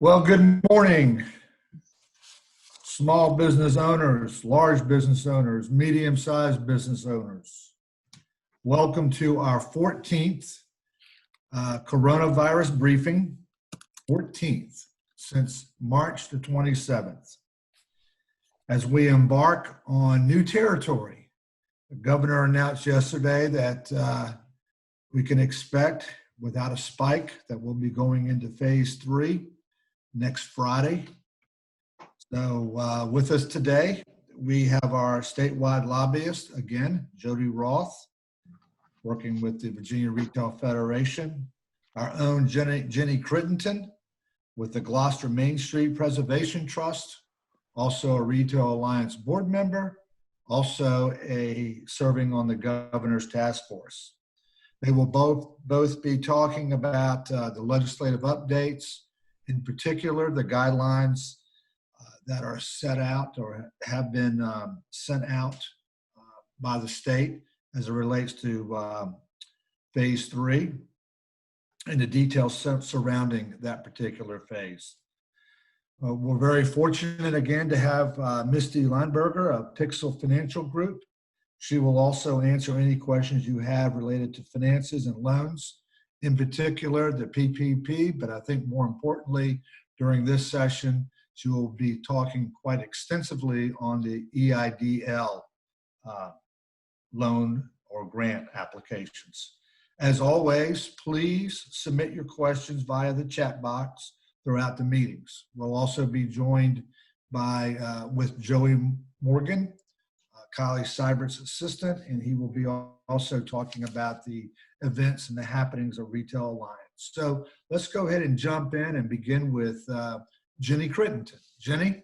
Well, good morning, small business owners, large business owners, medium-sized business owners. Welcome to our 14th coronavirus briefing, 14th since March the 27th. As we embark on new territory, the governor announced yesterday that we can expect, without a spike, that we'll be going into phase 3 next Friday. So with us today, we have our statewide lobbyist, again, Jody Roth, working with the Virginia Retail Federation, our own Ginny Crittenden with the Gloucester Main Street Preservation Trust, also a Retail Alliance board member, also serving on the governor's task force. They will both be talking about the legislative updates, in particular the guidelines that are set out or have been sent out by the state as it relates to phase 3 and the details surrounding that particular phase. We're very fortunate again to have Misty Leinberger of Pixel Financial Group. She will also answer any questions you have related to finances and loans, in particular the PPP, but I think more importantly during this session, she will be talking quite extensively on the EIDL loan or grant applications. As always, please submit your questions via the chat box throughout the meetings. We'll also be joined with Joey Morgan, Kylie Seibert's assistant, and he will be also talking about the events and the happenings of Retail Alliance. So let's go ahead and jump in and begin with Ginny Crittenden. Ginny?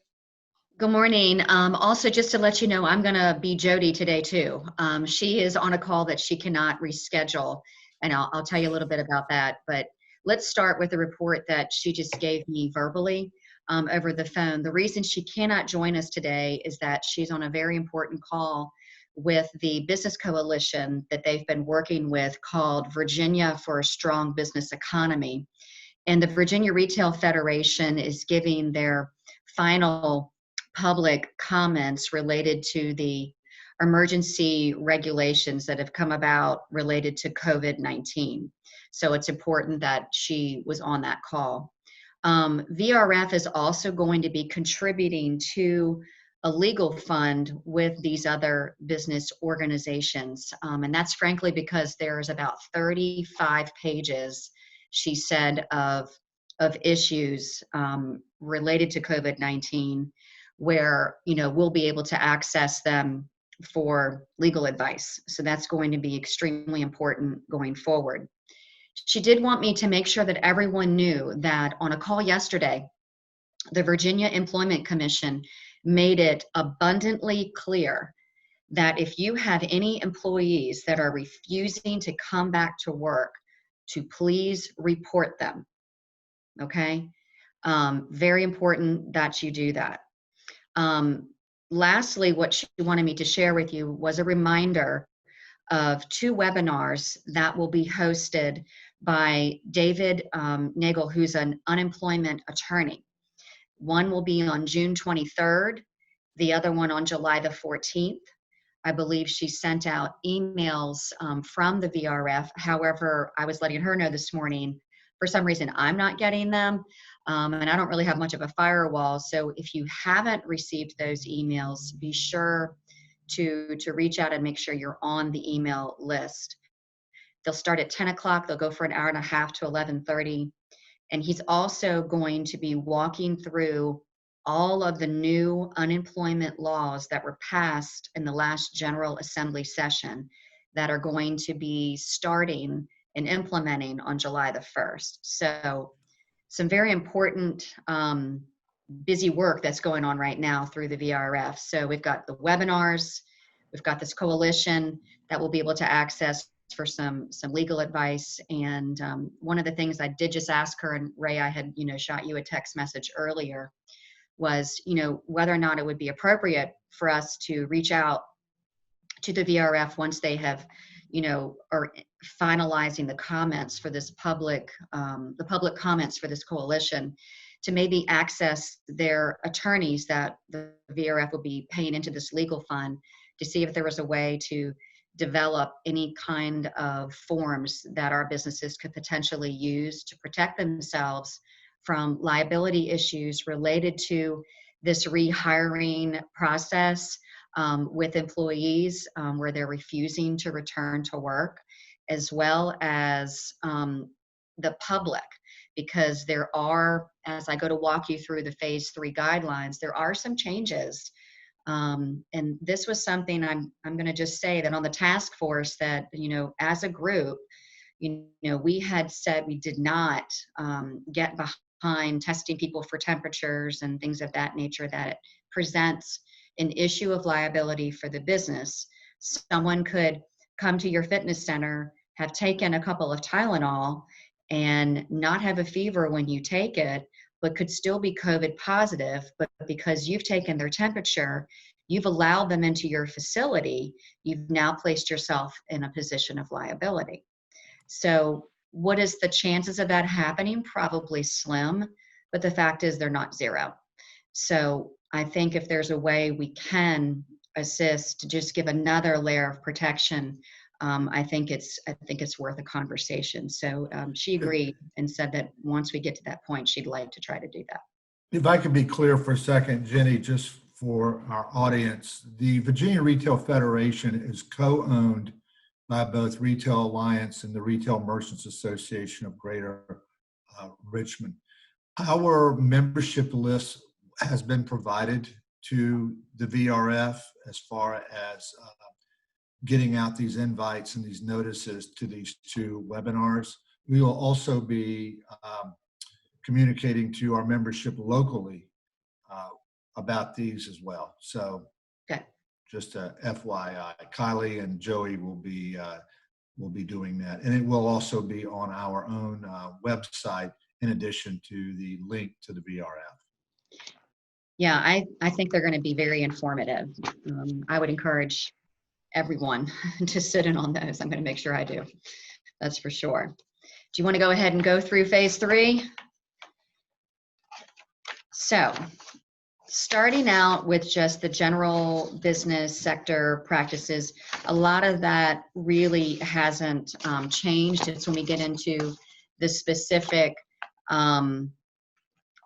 Good morning. Also, just to let you know, I'm going to be Jody today too. She is on a call that she cannot reschedule, and I'll tell you a little bit about that. But let's start with the report that she just gave me verbally over the phone. The reason she cannot join us today is that she's on a very important call with the business coalition that they've been working with called Virginia for a Strong Business Economy. And the Virginia Retail Federation is giving their final public comments related to the emergency regulations that have come about related to COVID-19. So it's important that she was on that call. VRF is also going to be contributing to a legal fund with these other business organizations. And that's frankly because there's about 35 pages, she said, of issues related to COVID-19 where, we'll be able to access them for legal advice. So that's going to be extremely important going forward. She did want me to make sure that everyone knew that on a call yesterday, the Virginia Employment Commission made it abundantly clear that if you have any employees that are refusing to come back to work, to please report them, okay? Very important that you do that. Lastly, what she wanted me to share with you was a reminder of 2 webinars that will be hosted by David Nagel, who's an unemployment attorney. One will be on June 23rd, the other one on July the 14th. I believe she sent out emails from the VRF. However, I was letting her know this morning, for some reason, I'm not getting them, and I don't really have much of a firewall. So if you haven't received those emails, be sure to reach out and make sure you're on the email list. They'll start at 10 o'clock. They'll go for an hour and a half to 11:30. And he's also going to be walking through all of the new unemployment laws that were passed in the last General Assembly session that are going to be starting and implementing on July the 1st. So some very important busy work that's going on right now through the VRF. So we've got the webinars, we've got this coalition that we'll be able to access for some legal advice. And one of the things I did just ask her, and Ray, I had shot you a text message earlier, was whether or not it would be appropriate for us to reach out to the VRF once they have are finalizing the comments for this the public comments for this coalition, to maybe access their attorneys that the VRF will be paying into this legal fund to see if there was a way to develop any kind of forms that our businesses could potentially use to protect themselves from liability issues related to this rehiring process with employees where they're refusing to return to work, as well as the public, because there are, as I go to walk you through the phase 3 guidelines, there are some changes. And this was something I'm going to just say that on the task force that, as a group, we had said we did not get behind testing people for temperatures and things of that nature, that it presents an issue of liability for the business. Someone could come to your fitness center, have taken a couple of Tylenol, and not have a fever when you take it, but could still be COVID positive. But because you've taken their temperature, you've allowed them into your facility, you've now placed yourself in a position of liability. So what is the chances of that happening? Probably slim, but the fact is they're not zero. So I think if there's a way we can assist to just give another layer of protection, I think it's worth a conversation. So she agreed and said that once we get to that point, she'd like to try to do that. If I could be clear for a second, Jenny, just for our audience, the Virginia Retail Federation is co-owned by both Retail Alliance and the Retail Merchants Association of Greater Richmond. Our membership list has been provided to the VRF as far as getting out these invites and these notices to these 2 webinars. We will also be communicating to our membership locally about these as well. So okay. Just a FYI, Kylie and Joey will be doing that. And it will also be on our own website in addition to the link to the VRF. Yeah, I think they're going to be very informative. I would encourage everyone to sit in on those. I'm going to make sure I do. That's for sure. Do you want to go ahead and go through phase 3? So starting out with just the general business sector practices, a lot of that really hasn't changed. It's when we get into the specific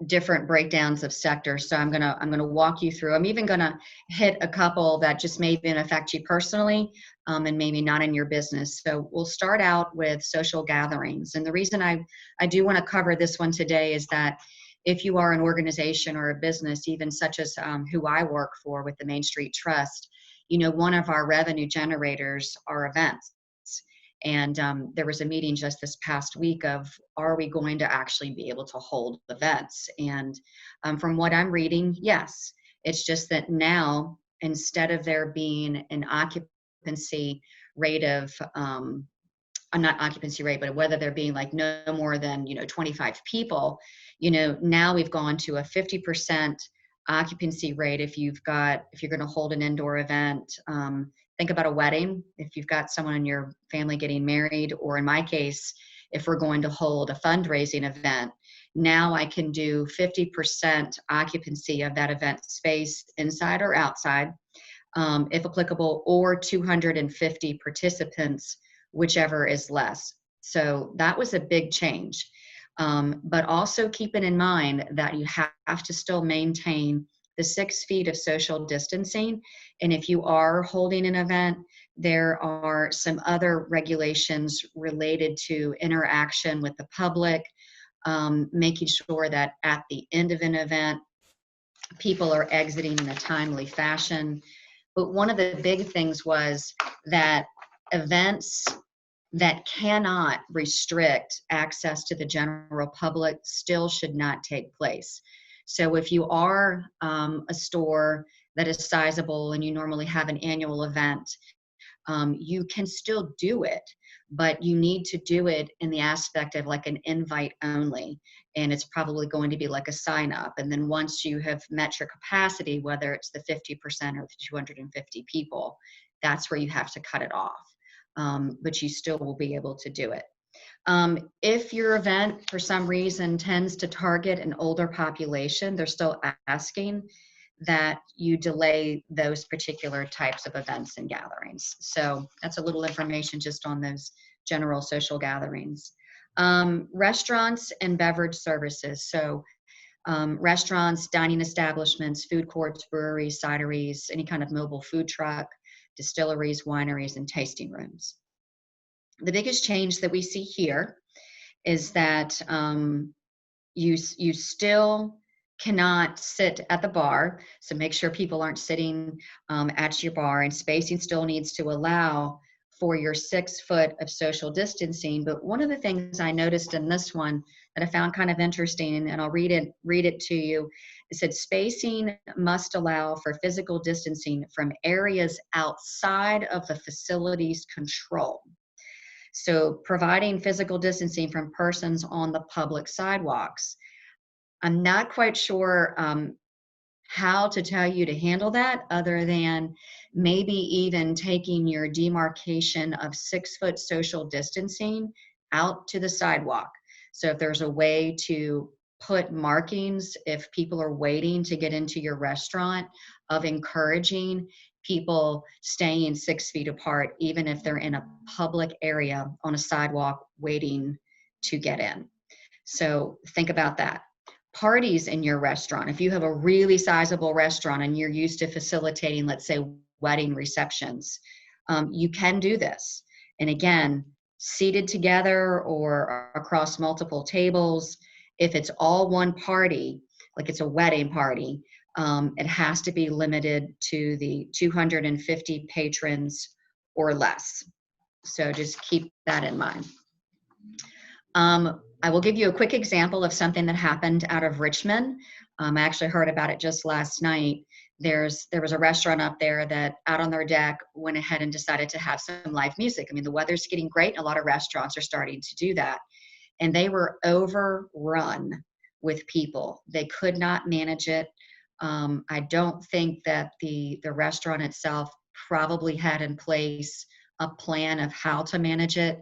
different breakdowns of sectors. So I'm gonna walk you through. I'm even gonna hit a couple that just may affect you personally and maybe not in your business. So we'll start out with social gatherings. And the reason I do want to cover this one today is that if you are an organization or a business, even such as who I work for with the Main Street Trust, one of our revenue generators are events. And there was a meeting just this past week of, are we going to actually be able to hold events? And from what I'm reading, yes. It's just that now, instead of there being an occupancy rate of, not occupancy rate, but whether there being like no more than, 25 people, now we've gone to a 50% occupancy rate if you're going to hold an indoor event. Think about a wedding. If you've got someone in your family getting married, or in my case, if we're going to hold a fundraising event, now I can do 50% occupancy of that event space, inside or outside, if applicable, or 250 participants, whichever is less. So that was a big change. But also keeping in mind that you have to still maintain the 6 feet of social distancing. And if you are holding an event, there are some other regulations related to interaction with the public, making sure that at the end of an event, people are exiting in a timely fashion. But one of the big things was that events that cannot restrict access to the general public still should not take place. So if you are a store that is sizable and you normally have an annual event, you can still do it, but you need to do it in the aspect of like an invite only. And it's probably going to be like a sign up. And then once you have met your capacity, whether it's the 50% or the 250 people, that's where you have to cut it off. But you still will be able to do it. If your event for some reason tends to target an older population, they're still asking that you delay those particular types of events and gatherings. So that's a little information just on those general social gatherings. Restaurants and beverage services. So restaurants, dining establishments, food courts, breweries, cideries, any kind of mobile food truck, distilleries, wineries, and tasting rooms. The biggest change that we see here is that you still cannot sit at the bar, so make sure people aren't sitting at your bar, and spacing still needs to allow for your 6 foot of social distancing. But one of the things I noticed in this one that I found kind of interesting, and I'll read it to you, it said spacing must allow for physical distancing from areas outside of the facility's control. So providing physical distancing from persons on the public sidewalks. I'm not quite sure how to tell you to handle that, other than maybe even taking your demarcation of 6 foot social distancing out to the sidewalk. So if there's a way to put markings, if people are waiting to get into your restaurant, of encouraging people staying 6 feet apart, even if they're in a public area on a sidewalk waiting to get in. So think about that. Parties in your restaurant. If you have a really sizable restaurant and you're used to facilitating, let's say, wedding receptions, you can do this. And again, seated together or across multiple tables, if it's all one party, like it's a wedding party, it has to be limited to the 250 patrons or less. So just keep that in mind. I will give you a quick example of something that happened out of Richmond. I actually heard about it just last night. There was a restaurant up there that out on their deck went ahead and decided to have some live music. I mean, the weather's getting great, and a lot of restaurants are starting to do that. And they were overrun with people. They could not manage it. I don't think that the restaurant itself probably had in place a plan of how to manage it.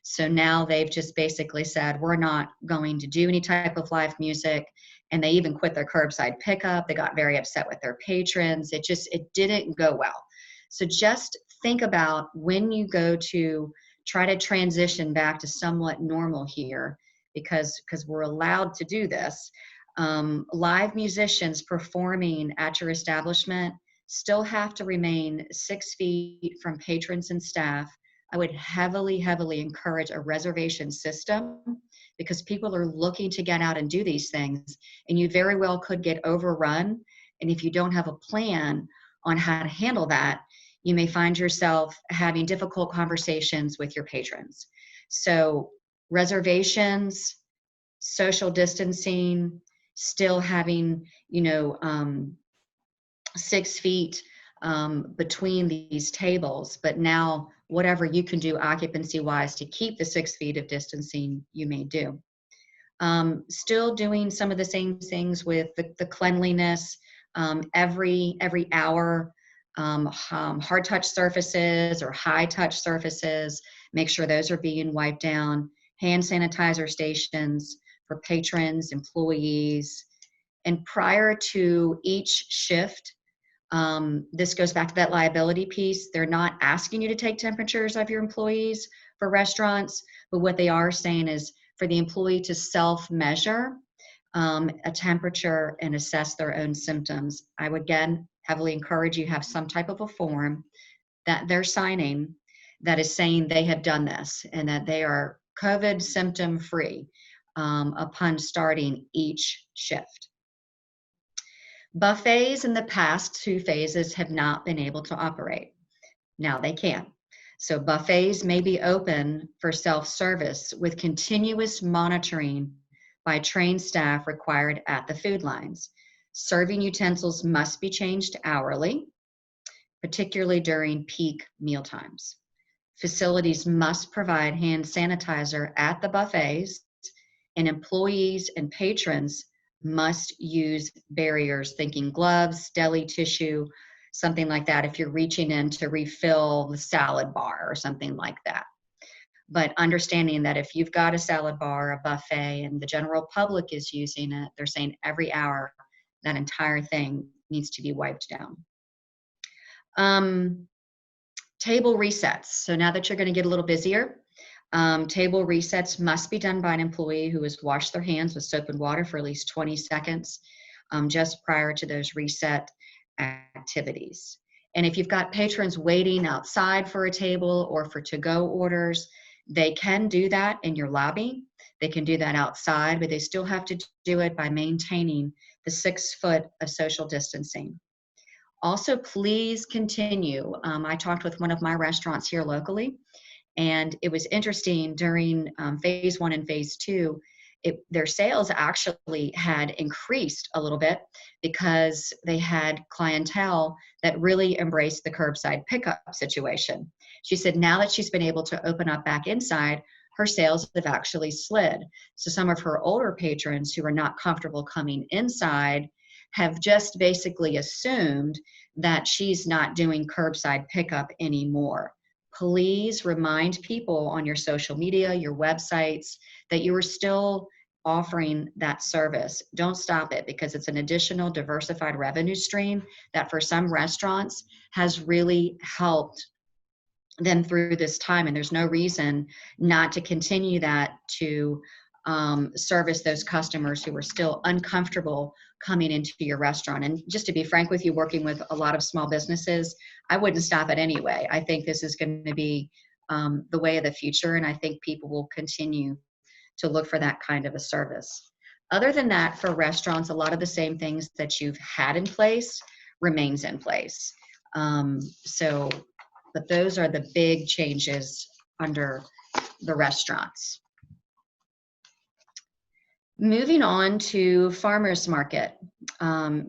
So now they've just basically said, we're not going to do any type of live music. And they even quit their curbside pickup. They got very upset with their patrons. It didn't go well. So just think about when you go to try to transition back to somewhat normal here, because we're allowed to do this. Live musicians performing at your establishment still have to remain 6 feet from patrons and staff. I would heavily encourage a reservation system, because people are looking to get out and do these things, and you very well could get overrun. And if you don't have a plan on how to handle that, you may find yourself having difficult conversations with your patrons. So reservations, social distancing, still having, 6 feet between these tables, but now whatever you can do occupancy wise to keep the 6 feet of distancing, you may do. Still doing some of the same things with the cleanliness, every hour, hard touch surfaces or high touch surfaces, make sure those are being wiped down, hand sanitizer stations for patrons, employees. And prior to each shift, this goes back to that liability piece. They're not asking you to take temperatures of your employees for restaurants, but what they are saying is for the employee to self-measure a temperature and assess their own symptoms. I would again heavily encourage you have some type of a form that they're signing that is saying they have done this and that they are COVID symptom free upon starting each shift. Buffets in the past 2 phases have not been able to operate. Now they can. So buffets may be open for self-service with continuous monitoring by trained staff required at the food lines. Serving utensils must be changed hourly, particularly during peak meal times. Facilities must provide hand sanitizer at the buffets, and employees and patrons must use barriers, thinking gloves, deli tissue, something like that if you're reaching in to refill the salad bar or something like that. but understanding that if you've got a salad bar, a buffet, and the general public is using it, they're saying every hour that entire thing needs to be wiped down. Table resets. So now that you're going to get a little busier, table resets must be done by an employee who has washed their hands with soap and water for at least 20 seconds just prior to those reset activities. And if you've got patrons waiting outside for a table or for to-go orders, they can do that in your lobby. They can do that outside, but they still have to do it by maintaining the 6 foot of social distancing. Also, please continue. I talked with one of my restaurants here locally, and it was interesting during phase 1 and phase 2, their sales actually had increased a little bit because they had clientele that really embraced the curbside pickup situation. She said now that she's been able to open up back inside, her sales have actually slid. So some of her older patrons who are not comfortable coming inside have just basically assumed that she's not doing curbside pickup anymore. Please remind people on your social media, your websites, that you are still offering that service. Don't stop it, because it's an additional diversified revenue stream that for some restaurants has really helped them through this time. And there's no reason not to continue that to service those customers who are still uncomfortable coming into your restaurant. And just to be frank with you, working with a lot of small businesses, I wouldn't stop it anyway. I think this is going to be the way of the future, and I think people will continue to look for that kind of a service. Other than that, for restaurants, a lot of the same things that you've had in place remains in place. But those are the big changes under the restaurants. Moving on to farmers market.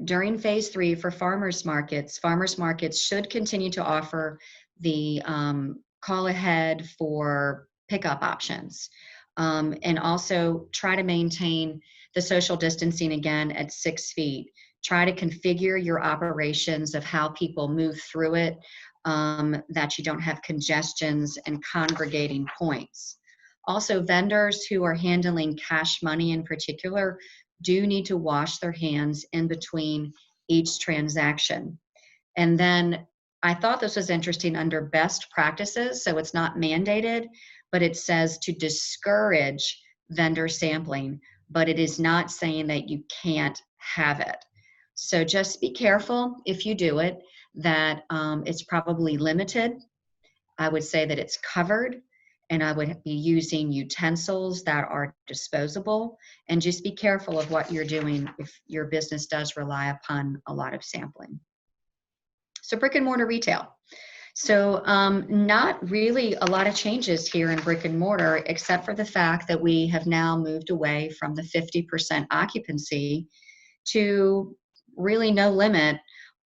During phase 3 for farmers markets should continue to offer the call ahead for pickup options, and also try to maintain the social distancing again at 6 feet. Try to configure your operations of how people move through it, that you don't have congestions and congregating points. Also, vendors who are handling cash money in particular do need to wash their hands in between each transaction. And then I thought this was interesting under best practices, so it's not mandated, but it says to discourage vendor sampling, but it is not saying that you can't have it. So just be careful if you do it, that it's probably limited. I would say that it's covered, and I would be using utensils that are disposable, and just be careful of what you're doing if your business does rely upon a lot of sampling. So brick and mortar retail. So not really a lot of changes here in brick and mortar, except for the fact that we have now moved away from the 50% occupancy to really no limit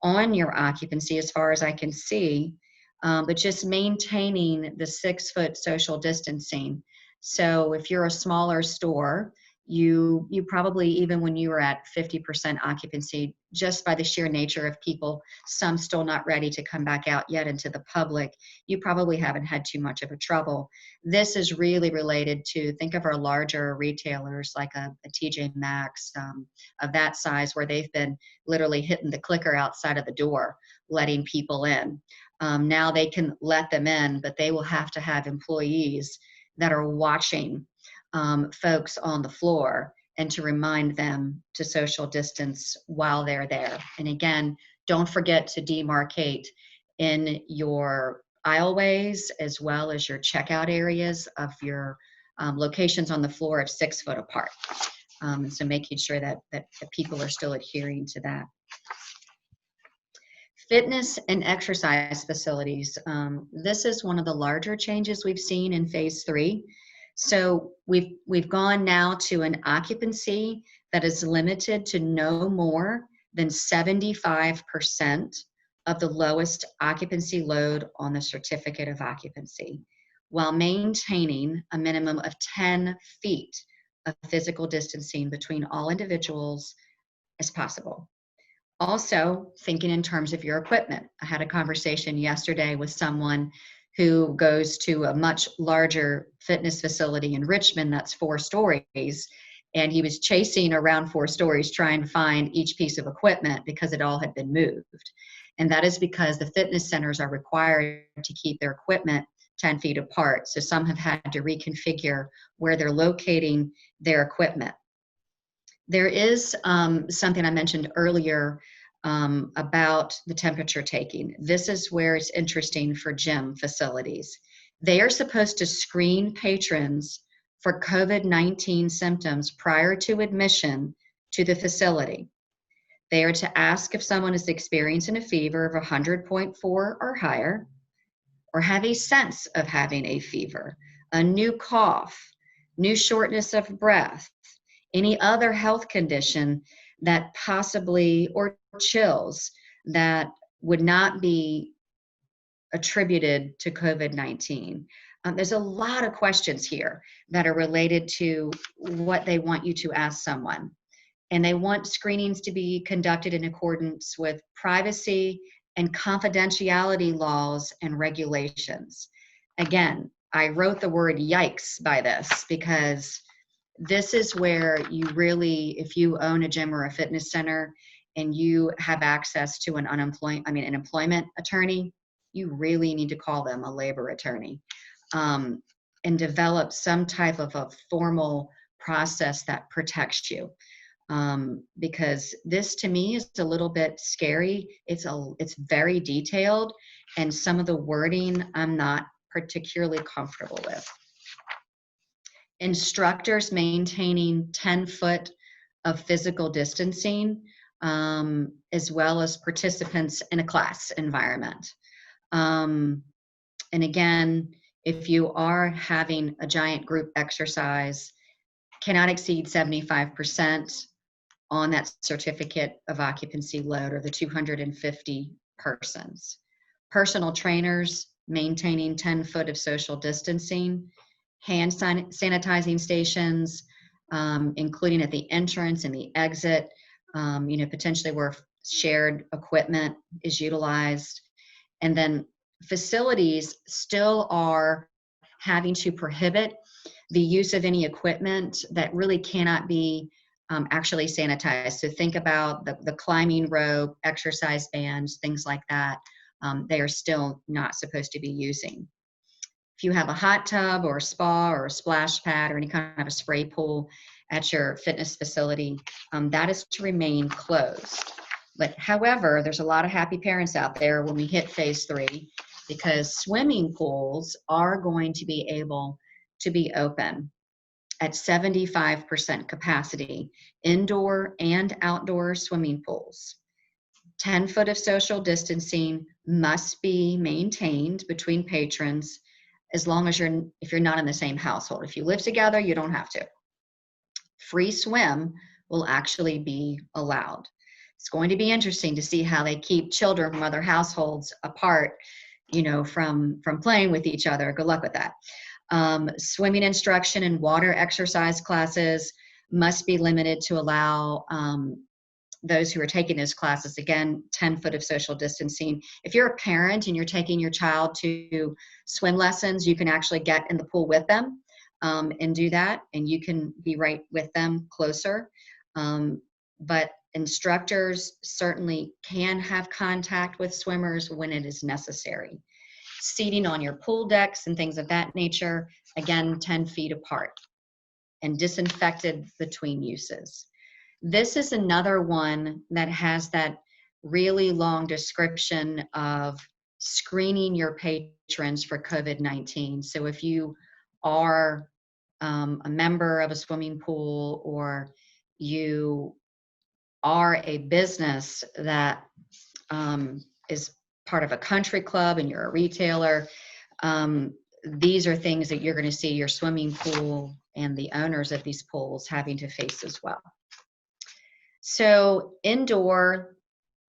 on your occupancy as far as I can see, but just maintaining the 6 foot social distancing. So if you're a smaller store, you probably, even when you were at 50% occupancy, just by the sheer nature of people, some still not ready to come back out yet into the public, you probably haven't had too much of a trouble. This is really related to, think of our larger retailers like a TJ Maxx of that size, where they've been literally hitting the clicker outside of the door, letting people in. Now they can let them in, but they will have to have employees that are watching folks on the floor and to remind them to social distance while they're there. And again, don't forget to demarcate in your aisleways as well as your checkout areas of your locations on the floor of 6 foot apart. And so making sure that people are still adhering to that. Fitness and exercise facilities. This is one of the larger changes we've seen in phase 3. So we've gone now to an occupancy that is limited to no more than 75% of the lowest occupancy load on the certificate of occupancy, while maintaining a minimum of 10 feet of physical distancing between all individuals as possible. Also, thinking in terms of your equipment. I had a conversation yesterday with someone who goes to a much larger fitness facility in Richmond that's 4 stories. And he was chasing around 4 stories trying to find each piece of equipment because it all had been moved. And that is because the fitness centers are required to keep their equipment 10 feet apart. So some have had to reconfigure where they're locating their equipment. There is something I mentioned earlier about the temperature taking. This is where it's interesting for gym facilities. They are supposed to screen patrons for COVID-19 symptoms prior to admission to the facility. They are to ask if someone is experiencing a fever of 100.4 or higher, or have a sense of having a fever, a new cough, new shortness of breath, any other health condition that possibly, or chills that would not be attributed to COVID-19. There's a lot of questions here that are related to what they want you to ask someone. And they want screenings to be conducted in accordance with privacy and confidentiality laws and regulations. Again, I wrote the word yikes by this because this is where you really, if you own a gym or a fitness center and you have access to an employment attorney, you really need to call them a labor attorney and develop some type of a formal process that protects you. Because this to me is a little bit scary. It's very detailed, and some of the wording I'm not particularly comfortable with. Instructors maintaining 10 foot of physical distancing, as well as participants in a class environment. And again, if you are having a giant group exercise, cannot exceed 75% on that certificate of occupancy load, or the 250 persons. Personal trainers maintaining 10 foot of social distancing, hand sanitizing stations, including at the entrance and the exit, potentially where shared equipment is utilized. And then facilities still are having to prohibit the use of any equipment that really cannot be actually sanitized. So think about the climbing rope, exercise bands, things like that. They are still not supposed to be using. If you have a hot tub or a spa or a splash pad or any kind of a spray pool at your fitness facility, that is to remain closed. But however, there's a lot of happy parents out there when we hit phase 3, because swimming pools are going to be able to be open at 75% capacity, indoor and outdoor swimming pools. 10 foot of social distancing must be maintained between patrons as long as if you're not in the same household. If you live together, you don't have to. Free swim will actually be allowed. It's going to be interesting to see how they keep children from other households apart, from playing with each other. Good luck with that. Swimming instruction and water exercise classes must be limited to allow those who are taking those classes, again, 10 foot of social distancing. If you're a parent and you're taking your child to swim lessons, you can actually get in the pool with them and do that, and you can be right with them closer. But instructors certainly can have contact with swimmers when it is necessary. Seating on your pool decks and things of that nature, again, 10 feet apart, and disinfected between uses. This is another one that has that really long description of screening your patrons for COVID-19. So if you are a member of a swimming pool, or you are a business that is part of a country club and you're a retailer, these are things that you're going to see your swimming pool and the owners of these pools having to face as well. So indoor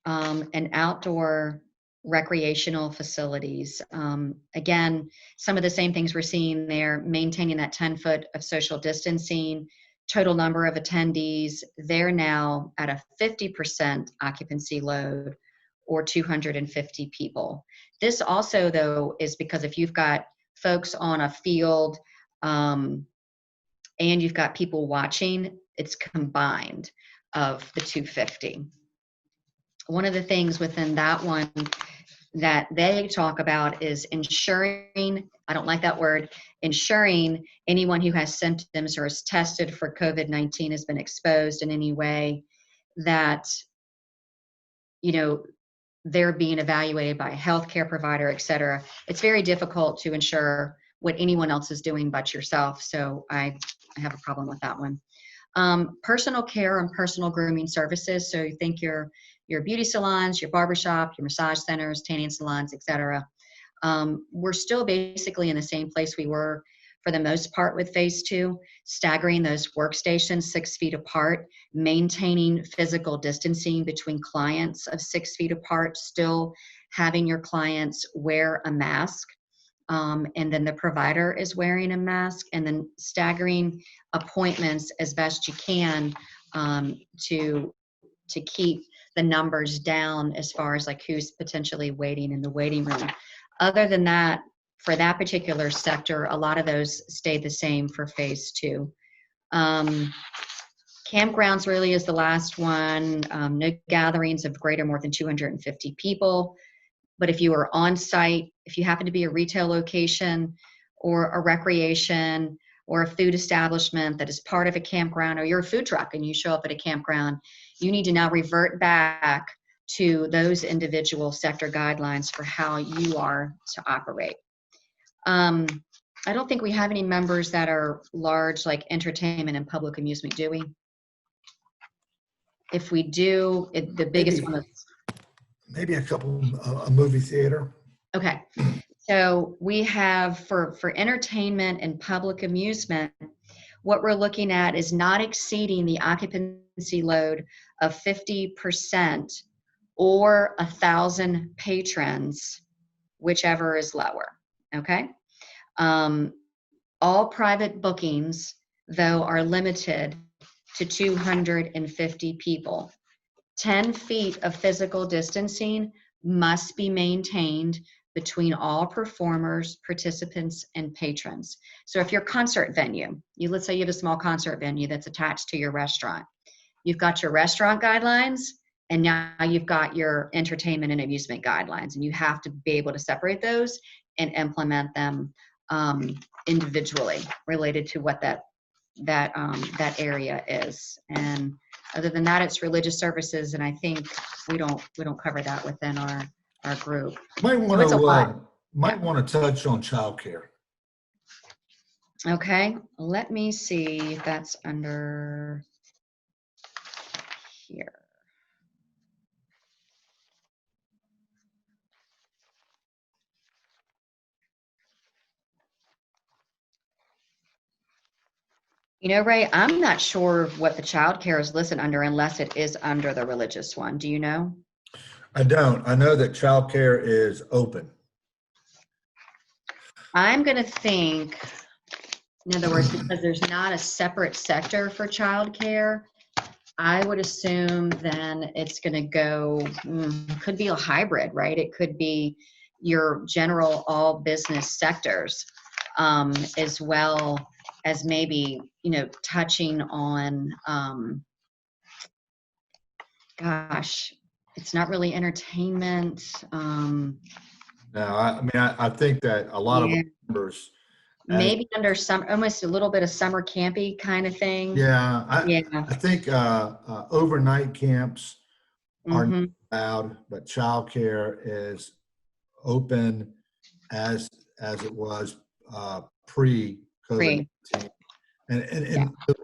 and outdoor recreational facilities, again, some of the same things we're seeing there, maintaining that 10 foot of social distancing, total number of attendees, they're now at a 50% occupancy load, or 250 people. This also, though, is because if you've got folks on a field and you've got people watching, it's combined of the 250. One of the things within that one that they talk about is ensuring, I don't like that word, ensuring anyone who has symptoms or is tested for COVID-19 has been exposed in any way, that, you know, they're being evaluated by a healthcare provider, et cetera. It's very difficult to ensure what anyone else is doing but yourself. So I have a problem with that one. Personal care and personal grooming services. So you think your beauty salons, your barbershop, your massage centers, tanning salons, et cetera. We're still basically in the same place we were for the most part with phase 2, staggering those workstations 6 feet apart, maintaining physical distancing between clients of 6 feet apart, still having your clients wear a mask, and then the provider is wearing a mask, and then staggering appointments as best you can to keep the numbers down as far as like who's potentially waiting in the waiting room. Other than that, for that particular sector, a lot of those stayed the same for phase 2. Campgrounds really is the last one. No gatherings of greater more than 250 people. But if you are on site, if you happen to be a retail location or a recreation or a food establishment that is part of a campground, or you're a food truck and you show up at a campground, you need to now revert back to those individual sector guidelines for how you are to operate. I don't think we have any members that are large, like entertainment and public amusement, do we? If we do, the biggest one is... Maybe a couple, a movie theater. Okay. So we have for entertainment and public amusement, what we're looking at is not exceeding the occupancy load of 50% or 1,000 patrons, whichever is lower. Okay. All private bookings, though, are limited to 250 people. 10 feet of physical distancing must be maintained between all performers, participants, and patrons. So if your concert venue, let's say you have a small concert venue that's attached to your restaurant, you've got your restaurant guidelines, and now you've got your entertainment and amusement guidelines, and you have to be able to separate those and implement them individually related to what that area is. And other than that, it's religious services, and I think we don't cover that within our group. Might want to touch on childcare. Okay, let me see if that's under here. You know, Ray, I'm not sure what the child care is listed under unless it is under the religious one. Do you know? I don't. I know that child care is open. I'm going to think, in other words, because there's not a separate sector for child care, I would assume then it's going to go, could be a hybrid, right? It could be your general all business sectors, as well as maybe, touching on, gosh, it's not really entertainment. No, I think that a lot of members, maybe under some, almost a little bit of summer campy kind of thing. Yeah, I think overnight camps are not allowed, but childcare is open as it was pre-COVID-19. And the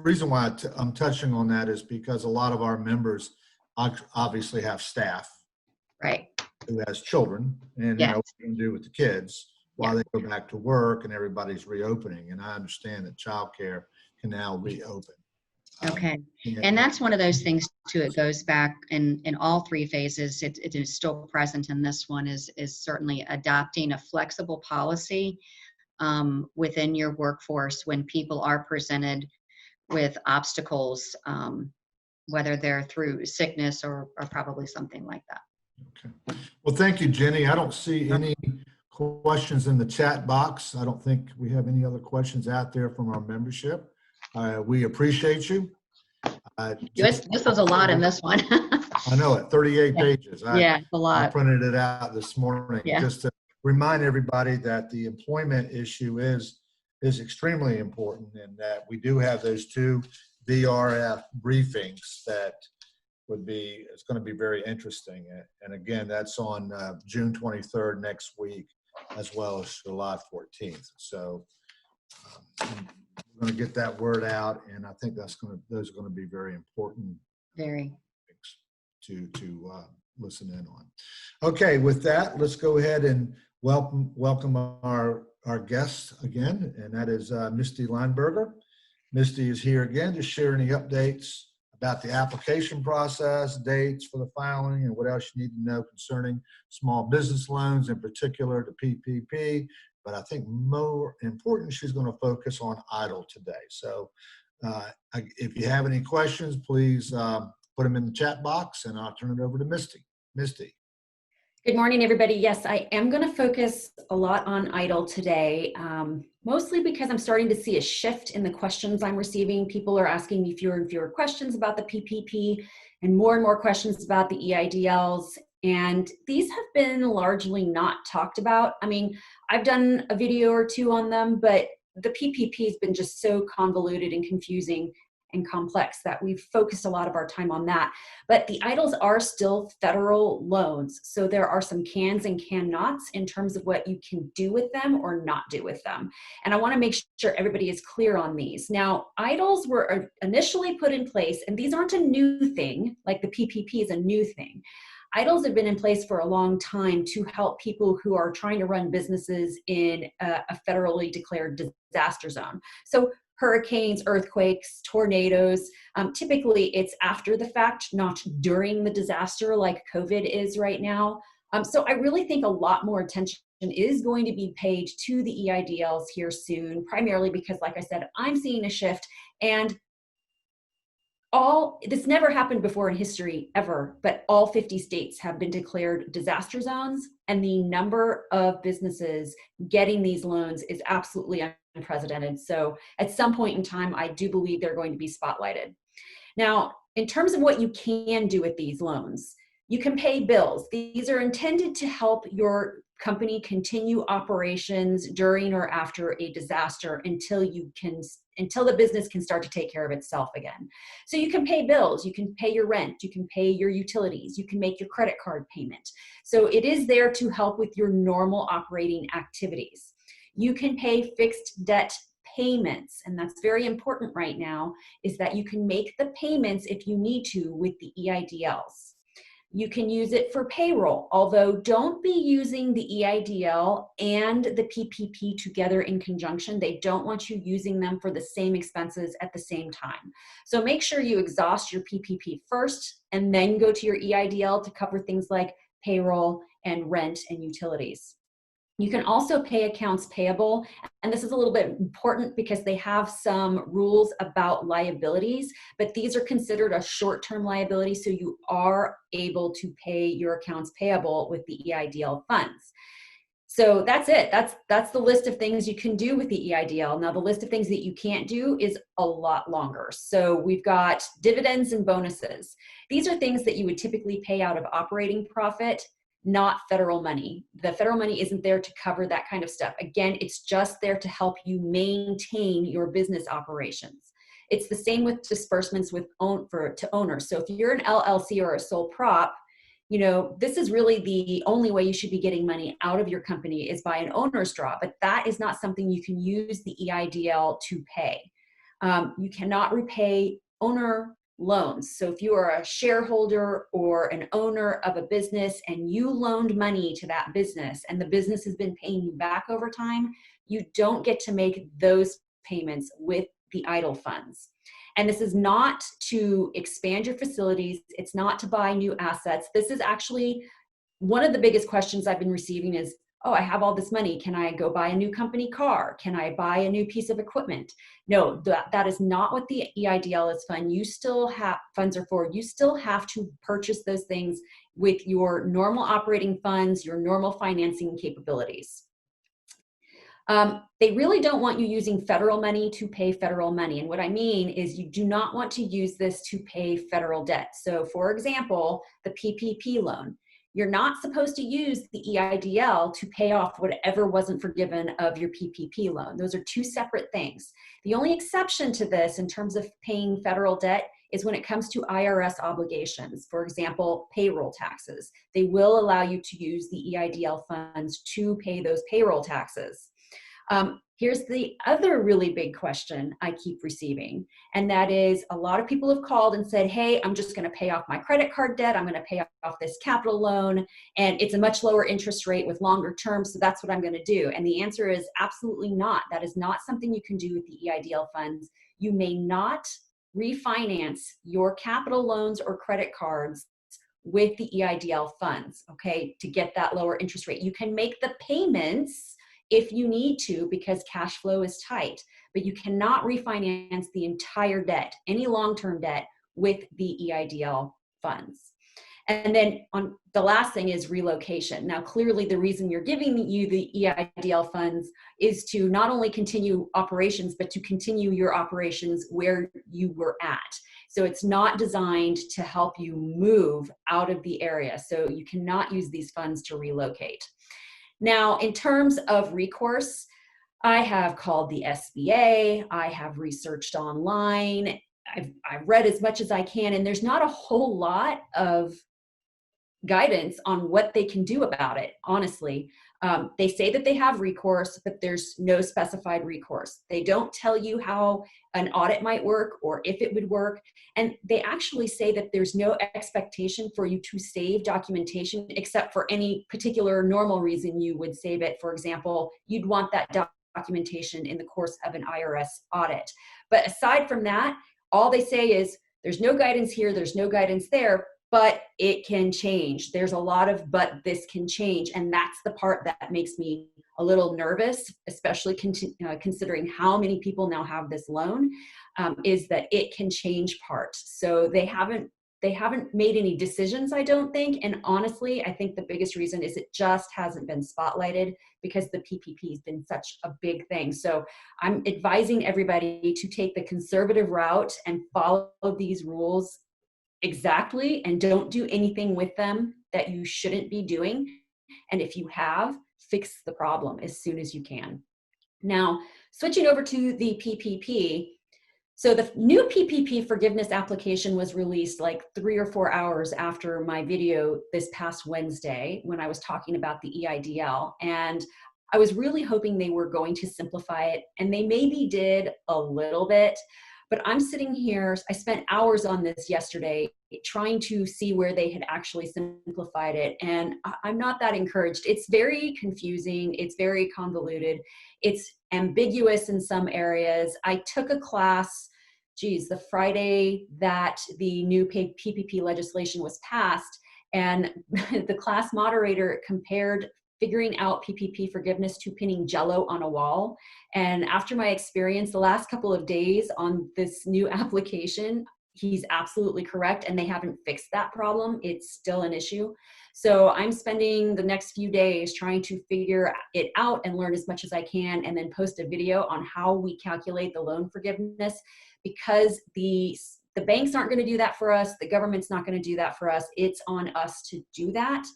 reason why I'm touching on that is because a lot of our members obviously have staff, right, who has children, and what you can do with the kids while they go back to work and everybody's reopening. And I understand that childcare can now reopen. Okay. And that's one of those things too. It goes back in all 3 phases. It is still present in this one, is certainly adopting a flexible policy within your workforce when people are presented with obstacles, whether they're through sickness or probably something like that. Okay. Well, thank you, Jenny. I don't see any questions in the chat box. I don't think we have any other questions out there from our membership. We appreciate you. This was a lot in this one. I know it, 38 Yeah. pages. Yeah, a I lot. printed it out this morning Yeah. just to remind everybody that the employment issue is extremely important, and that we do have those two VRF briefings that it's going to be very interesting. And again, that's on June 23rd next week, as well as July 14th. So we're going to get that word out, and I think those are going to be very important. Very. To listen in on. Okay, with that, let's go ahead and welcome our guest again, and that is Misty Lineberger. Misty is here again to share any updates about the application process, dates for the filing, and what else you need to know concerning small business loans, in particular the PPP. But I think more important, she's going to focus on EIDL today. So if you have any questions, please put them in the chat box, and I'll turn it over to Misty. Misty. Good morning, everybody. Yes, I am going to focus a lot on EIDL today, mostly because I'm starting to see a shift in the questions I'm receiving. People are asking me fewer and fewer questions about the PPP and more questions about the EIDLs. And these have been largely not talked about. I mean, I've done a video or two on them, but the PPP has been just so convoluted and confusing and complex that we've focused a lot of our time on that. But the EIDLs are still federal loans. So there are some cans and can-nots in terms of what you can do with them or not do with them. And I wanna make sure everybody is clear on these. Now, EIDLs were initially put in place, and these aren't a new thing, like the PPP is a new thing. EIDLs have been in place for a long time to help people who are trying to run businesses in a federally declared disaster zone. So hurricanes, earthquakes, tornadoes, typically it's after the fact, not during the disaster like COVID is right now. So I really think a lot more attention is going to be paid to the EIDLs here soon, primarily because, like I said, I'm seeing a shift, and this never happened before in history ever, but all 50 states have been declared disaster zones, and the number of businesses getting these loans is absolutely unprecedented. So at some point in time, I do believe they're going to be spotlighted. Now, in terms of what you can do with these loans, you can pay bills. These are intended to help your company continue operations during or after a disaster until the business can start to take care of itself again. So you can pay bills, you can pay your rent, you can pay your utilities, you can make your credit card payment. So it is there to help with your normal operating activities. You can pay fixed debt payments, and that's very important right now, is that you can make the payments if you need to with the EIDLs. You can use it for payroll, although don't be using the EIDL and the PPP together in conjunction. They don't want you using them for the same expenses at the same time. So make sure you exhaust your PPP first and then go to your EIDL to cover things like payroll and rent and utilities. You can also pay accounts payable, and this is a little bit important because they have some rules about liabilities, but these are considered a short-term liability, so you are able to pay your accounts payable with the EIDL funds. So that's it. That's the list of things you can do with the EIDL. Now, the list of things that you can't do is a lot longer. So we've got dividends and bonuses. These are things that you would typically pay out of operating profit, not federal money. The federal money isn't there to cover that kind of stuff. Again, it's just there to help you maintain your business operations. It's the same with disbursements to owners. So if you're an LLC or a sole prop, you know, this is really the only way you should be getting money out of your company is by an owner's draw, but that is not something you can use the EIDL to pay. You cannot repay owner loans. So if you are a shareholder or an owner of a business and you loaned money to that business and the business has been paying you back over time, you don't get to make those payments with the EIDL funds. And this is not to expand your facilities. It's not to buy new assets. This is actually one of the biggest questions I've been receiving is, oh, I have all this money. Can I go buy a new company car? Can I buy a new piece of equipment? No, that is not what the EIDL is funds are for. You still have to purchase those things with your normal operating funds, your normal financing capabilities. They really don't want you using federal money to pay federal money. And what I mean is you do not want to use this to pay federal debt. So for example, the PPP loan. You're not supposed to use the EIDL to pay off whatever wasn't forgiven of your PPP loan. Those are two separate things. The only exception to this in terms of paying federal debt is when it comes to IRS obligations. For example, payroll taxes. They will allow you to use the EIDL funds to pay those payroll taxes. Here's the other really big question I keep receiving, and that is a lot of people have called and said, hey, I'm just going to pay off my credit card debt. I'm going to pay off this capital loan, and it's a much lower interest rate with longer terms, so that's what I'm going to do. And the answer is absolutely not. That is not something you can do with the EIDL funds. You may not refinance your capital loans or credit cards with the EIDL funds, okay, to get that lower interest rate. You can make the payments if you need to because cash flow is tight, but you cannot refinance the entire debt, any long-term debt, with the EIDL funds. And then on the last thing is relocation. Now, clearly the reason you're giving you the EIDL funds is to not only continue operations, but to continue your operations where you were at. So it's not designed to help you move out of the area. So you cannot use these funds to relocate. Now, in terms of recourse, I have called the SBA, I have researched online, I've read as much as I can, and there's not a whole lot of guidance on what they can do about it, honestly. They say that they have recourse, but there's no specified recourse. They don't tell you how an audit might work or if it would work. And they actually say that there's no expectation for you to save documentation except for any particular normal reason you would save it. For example, you'd want that documentation in the course of an IRS audit. But aside from that, all they say is there's no guidance here, there's no guidance there, but it can change. There's a lot of, but this can change. And that's the part that makes me a little nervous, especially considering how many people now have this loan, is that it can change part. So they haven't made any decisions, I don't think. And honestly, I think the biggest reason is it just hasn't been spotlighted because the PPP has been such a big thing. So I'm advising everybody to take the conservative route and follow these rules exactly, and don't do anything with them that you shouldn't be doing. And if you have, fix the problem as soon as you can. Now, switching over to the PPP. So the new PPP forgiveness application was released like 3 or 4 hours after my video this past Wednesday when I was talking about the EIDL. And I was really hoping they were going to simplify it, and they maybe did a little bit. But I'm sitting here, I spent hours on this yesterday trying to see where they had actually simplified it. And I'm not that encouraged. It's very confusing. It's very convoluted. It's ambiguous in some areas. I took a class, the Friday that the new PPP legislation was passed, and the class moderator compared figuring out PPP forgiveness to pinning Jell-O on a wall. And after my experience the last couple of days on this new application, he's absolutely correct, and they haven't fixed that problem. It's still an issue. So I'm spending the next few days trying to figure it out and learn as much as I can, and then post a video on how we calculate the loan forgiveness, because the banks aren't going to do that for us. The government's not going to do that for us. It's on us to do that.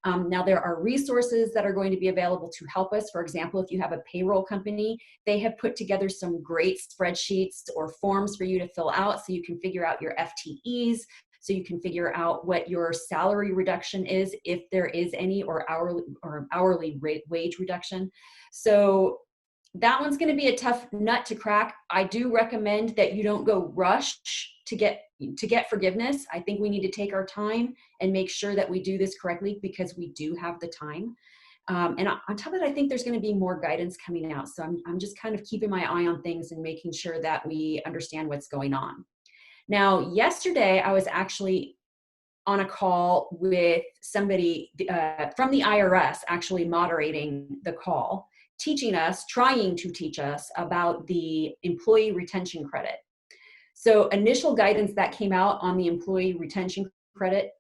Now, there are resources that are going to be available to help us. For example, if you have a payroll company, they have put together some great spreadsheets or forms for you to fill out so you can figure out your FTEs, so you can figure out what your salary reduction is, if there is any, or hourly wage reduction. So that one's going to be a tough nut to crack. I do recommend that you don't go rush to get forgiveness. I think we need to take our time and make sure that we do this correctly, because we do have the time. And on top of it, I think there's going to be more guidance coming out. So I'm just kind of keeping my eye on things and making sure that we understand what's going on. Now, yesterday I was actually on a call with somebody from the IRS actually moderating the call, trying to teach us about the employee retention credit. So initial guidance that came out on the employee retention credit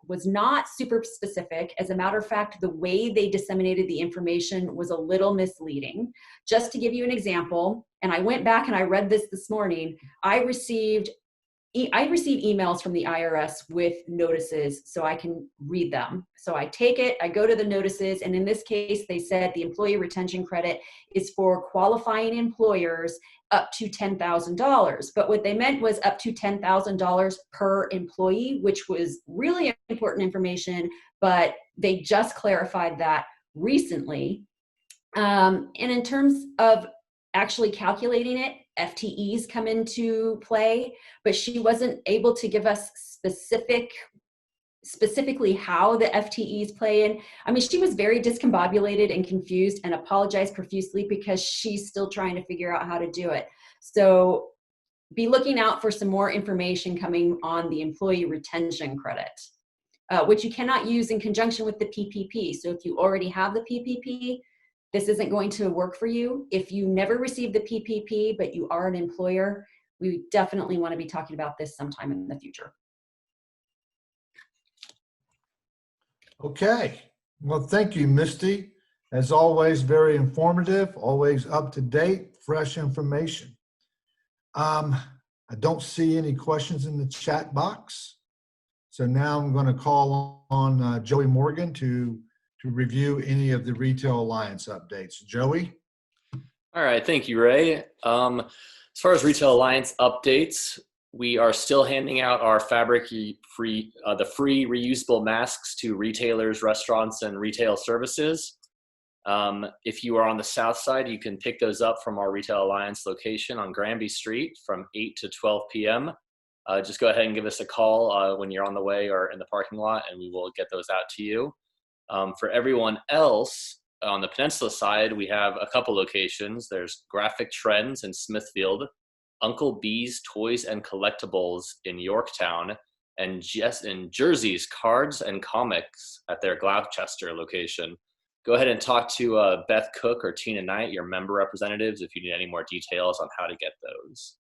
was not super specific. As a matter of fact, the way they disseminated the information was a little misleading. Just to give you an example, and I went back and I read this morning, I received emails from the IRS with notices so I can read them. So I take it, I go to the notices, and in this case, they said the employee retention credit is for qualifying employers up to $10,000. But what they meant was up to $10,000 per employee, which was really important information, but they just clarified that recently. And in terms of actually calculating it, FTEs come into play, but she wasn't able to give us specifically how the FTEs play in. I mean, she was very discombobulated and confused and apologized profusely because she's still trying to figure out how to do it. So be looking out for some more information coming on the employee retention credit, which you cannot use in conjunction with the PPP. So if you already have the PPP, this isn't going to work for you. If you never received the PPP, but you are an employer, we definitely want to be talking about this sometime in the future. Okay. Well, thank you, Misty. As always, very informative, always up to date, fresh information. I don't see any questions in the chat box. So now I'm going to call on Joey Morgan to review any of the Retail Alliance updates. Joey? All right, thank you, Ray. As far as Retail Alliance updates, we are still handing out our the free reusable masks to retailers, restaurants, and retail services. If you are on the south side, you can pick those up from our Retail Alliance location on Granby Street from 8 to 12 p.m. Just go ahead and give us a call when you're on the way or in the parking lot, and we will get those out to you. For everyone else, on the peninsula side, we have a couple locations. There's Graphic Trends in Smithfield, Uncle B's Toys and Collectibles in Yorktown, and in Jersey's Cards and Comics at their Gloucester location. Go ahead and talk to Beth Cook or Tina Knight, your member representatives, if you need any more details on how to get those.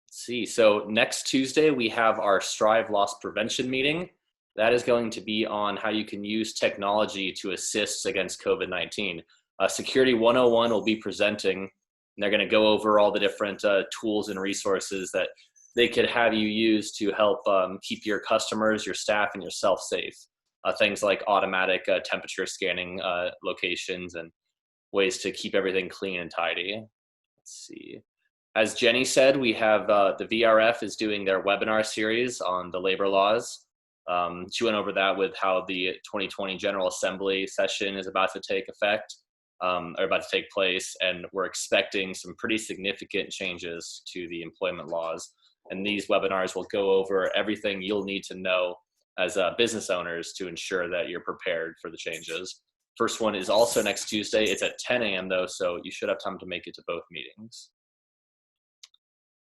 Let's see, so next Tuesday, we have our Strive Loss Prevention meeting. That is going to be on how you can use technology to assist against COVID-19. Security 101 will be presenting, and they're going to go over all the different tools and resources that they could have you use to help keep your customers, your staff, and yourself safe. Things like automatic temperature scanning locations and ways to keep everything clean and tidy. Let's see. As Jenny said, we have the VRF is doing their webinar series on the labor laws. She went over that with how the 2020 General Assembly session is about to take effect, or about to take place, and we're expecting some pretty significant changes to the employment laws. And these webinars will go over everything you'll need to know as business owners to ensure that you're prepared for the changes. First one is also next Tuesday. It's at 10 a.m. though, so you should have time to make it to both meetings.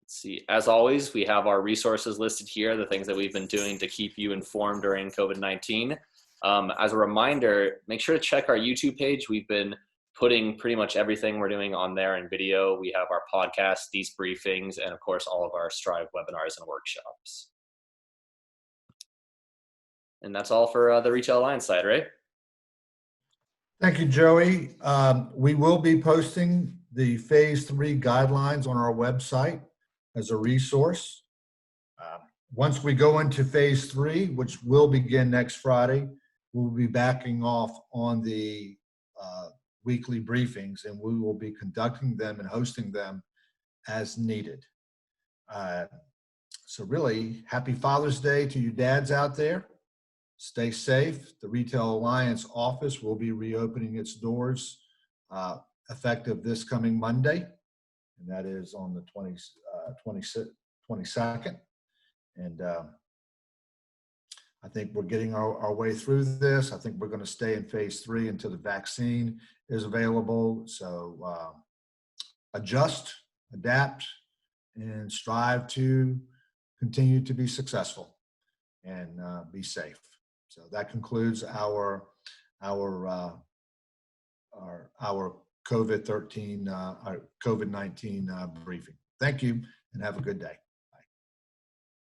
See, as always, we have our resources listed here, the things that we've been doing to keep you informed during COVID-19. As a reminder, make sure to check our YouTube page. We've been putting pretty much everything we're doing on there in video. We have our podcasts, these briefings, and of course, all of our Strive webinars and workshops. And that's all for the Retail Alliance side, right? Thank you, Joey. We will be posting the Phase 3 guidelines on our website as a resource. Once we go into Phase 3, which will begin next Friday, we'll be backing off on the weekly briefings, and we will be conducting them and hosting them as needed. So really, happy Father's Day to you dads out there. Stay safe. The Retail Alliance office will be reopening its doors effective this coming Monday, and that is on the 22nd. And I think we're getting our way through this. I think we're going to stay in Phase 3 until the vaccine is available. So adjust, adapt, and strive to continue to be successful. and be safe. So that concludes our COVID-19 briefing. Thank you and have a good day.